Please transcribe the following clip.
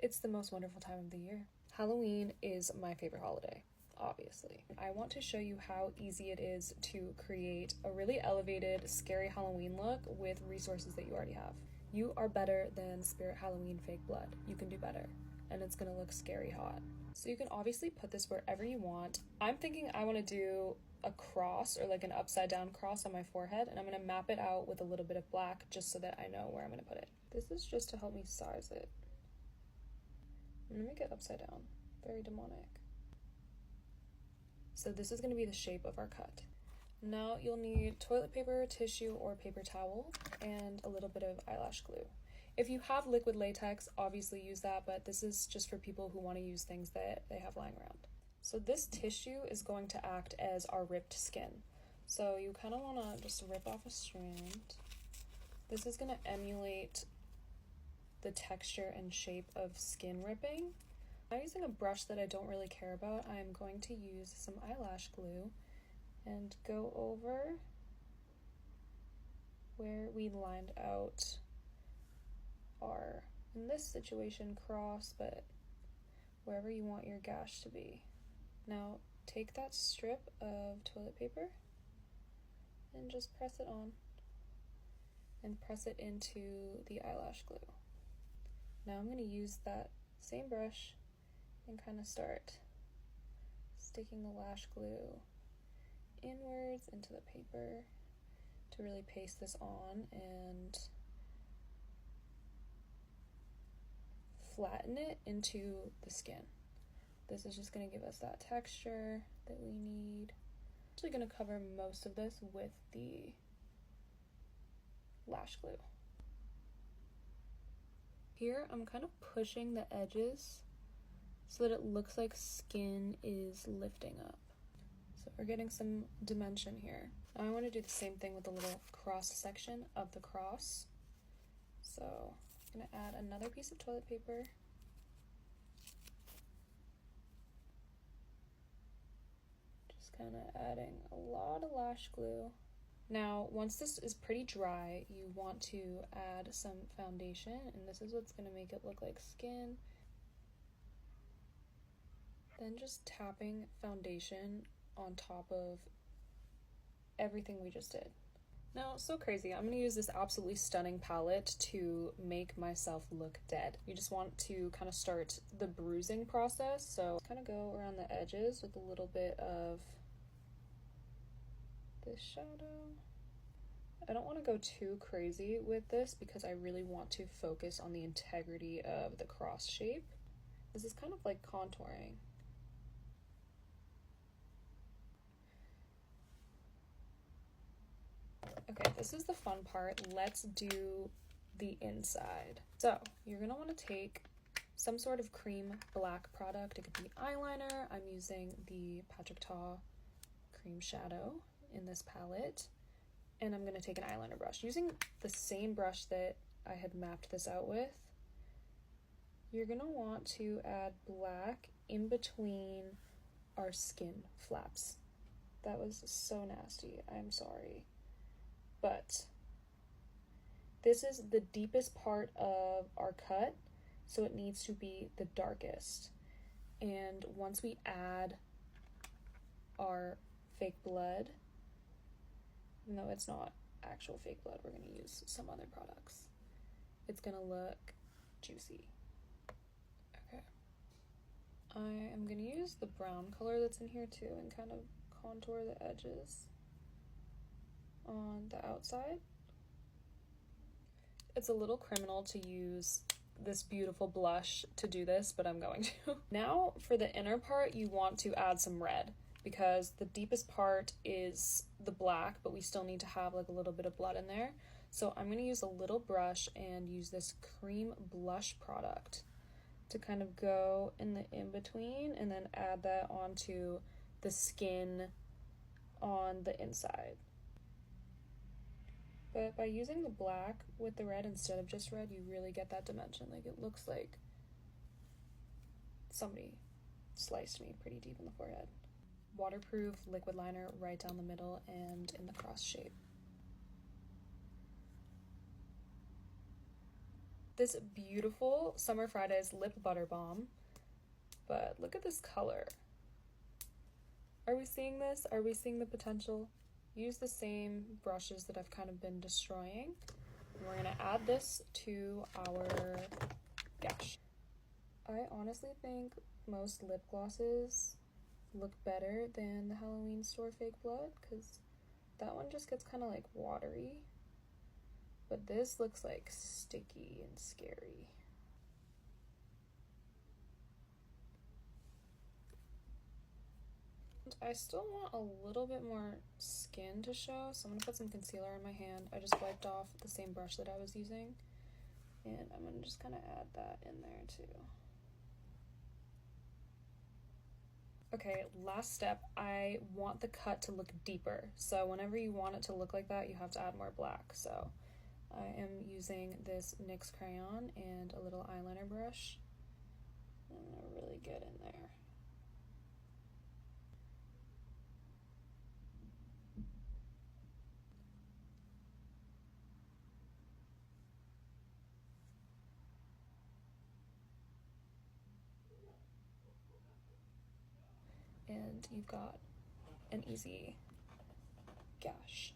It's the most wonderful time of the year. Halloween is my favorite holiday, obviously. I want to show you how easy it is to create a really elevated, scary Halloween look with resources that you already have. You are better than Spirit Halloween Fake Blood. You can do better, and it's gonna look scary hot. So you can obviously put this wherever you want. I'm thinking I want to do a cross or like an upside down cross on my forehead, and I'm going to map it out with a little bit of black just so that I know where I'm going to put it. This is just to help me size it. I'm going to make it upside down. Very demonic. So this is going to be the shape of our cut. Now you'll need toilet paper, tissue, or paper towel, and a little bit of eyelash glue. If you have liquid latex, obviously use that, but this is just for people who want to use things that they have lying around. So this tissue is going to act as our ripped skin. So you kind of want to just rip off a strand. This is going to emulate the texture and shape of skin ripping. I'm using a brush that I don't really care about. I'm going to use some eyelash glue and go over where we lined out our, in this situation, cross, but wherever you want your gash to be. Now take that strip of toilet paper and just press it on and press it into the eyelash glue. Now I'm going to use that same brush and kind of start sticking the lash glue inwards into the paper to really paste this on and flatten it into the skin. This is just going to give us that texture that we need. I'm actually going to cover most of this with the lash glue. Here I'm kind of pushing the edges so that it looks like skin is lifting up. So we're getting some dimension here. Now I want to do the same thing with the little cross section of the cross. So I'm going to add another piece of toilet paper. Just kind of adding a lot of lash glue. Now, once this is pretty dry, you want to add some foundation, and this is what's going to make it look like skin. Then just tapping foundation on top of everything we just did. Now, so crazy, I'm going to use this absolutely stunning palette to make myself look dead. You just want to kind of start the bruising process, so kind of go around the edges with a little bit of this shadow. I don't want to go too crazy with this because I really want to focus on the integrity of the cross shape. This is kind of like contouring. Okay, this is the fun part. Let's do the inside. So you're gonna want to take some sort of cream black product. It could be eyeliner. I'm using the Patrick Ta cream shadow in this palette, and I'm gonna take an eyeliner brush using the same brush that I had mapped this out with. You're gonna want to add black in between our skin flaps. That was so nasty, I'm sorry. But this is the deepest part of our cut, so it needs to be the darkest. And once we add our fake blood, even though it's not actual fake blood, we're going to use some other products, it's going to look juicy. Okay. I am going to use the brown color that's in here too and kind of contour the edges on the outside. It's a little criminal to use this beautiful blush to do this, but I'm going to. Now for the inner part, you want to add some red because the deepest part is the black, but we still need to have like a little bit of blood in there. So I'm going to use a little brush and use this cream blush product to kind of go in the in-between and then add that onto the skin on the inside. But by using the black with the red instead of just red, you really get that dimension. Like, it looks like somebody sliced me pretty deep in the forehead. Waterproof liquid liner right down the middle and in the cross shape. this beautiful Summer Fridays Lip Butter Balm, but look at this color. Are we seeing this? Are we seeing the potential? Use the same brushes that I've kind of been destroying. We're gonna add this to our gash. I honestly think most lip glosses look better than the Halloween store Fake Blood, because that one just gets kind of like watery. But this looks like sticky and scary. I still want a little bit more skin to show, so I'm gonna put some concealer in my hand. I just wiped off the same brush that I was using, and I'm gonna just kind of add that in there too. Okay, last step, I want the cut to look deeper. So whenever you want it to look like that, you have to add more black. So I am using this NYX crayon and a little eyeliner brush. I'm gonna really get in there. And you've got an easy gash.